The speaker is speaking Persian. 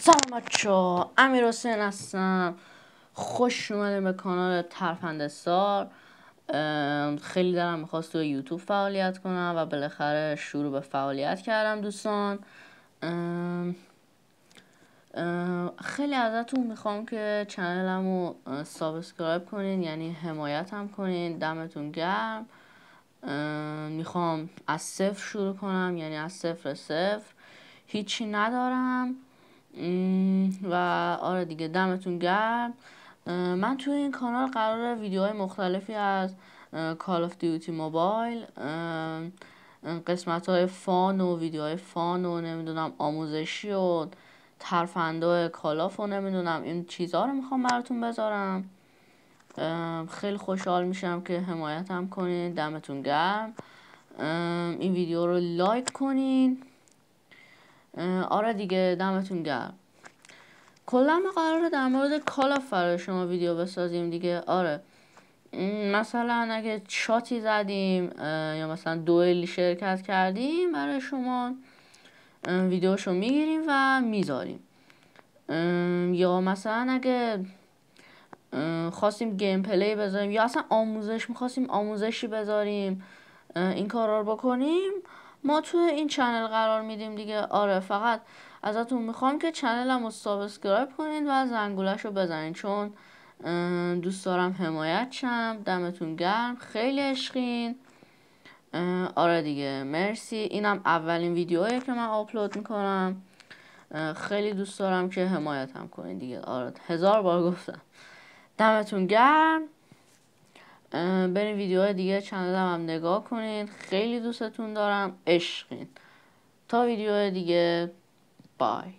سلام بچه‌ها، امیر حسین هستم. خوش اومدیم به کانال ترفنده سار. خیلی دلم میخواست تو یوتیوب فعالیت کنم و بالاخره شروع به فعالیت کردم دوستان. خیلی ازتون میخوام که چنلمو سابسکرایب کنین، یعنی حمایتم کنین. دمتون گرم. میخوام از صفر شروع کنم، یعنی از صفر هیچی ندارم و آره دیگه، دمتون گرم. من توی این کانال قراره ویدیوهای مختلفی از کال آف دیوتی موبایل، قسمت های فان و ویدیوهای فان و نمیدونم آموزشی و ترفنده کالاف و نمیدونم این چیزها رو میخوام براتون بذارم. خیلی خوشحال میشم که حمایتم کنین. دمتون گرم. این ویدیو رو لایک کنین. آره دیگه، دمتون گرم. کلا ما قراره در مورد کالاف برای شما ویدیو بسازیم دیگه. آره، مثلا اگه شاتی زدیم یا مثلا دوئلی شرکت کردیم، برای شما ویدیوشو میگیریم و میذاریم. یا مثلا اگه خواستیم گیم پلی بذاریم یا اصلا آموزش میخواستیم آموزشی بذاریم، این کارا رو بکنیم، ما توی این چنل قرار میدیم دیگه. آره، فقط ازتون میخوام که چنلمو سابسکرایب کنین و زنگولش رو بزنین، چون دوست دارم حمایت شم. دمتون گرم، خیلی عشقین. آره دیگه، مرسی. اینم اولین ویدیویی که من آپلود میکنم. خیلی دوست دارم که حمایتم کنین دیگه. آره، 1000 بار گفتم. دمتون گرم. برین ویدیوهای دیگه چنلم هم نگاه کنین. خیلی دوستتون دارم، عشقین. تا ویدیوهای دیگه، بای.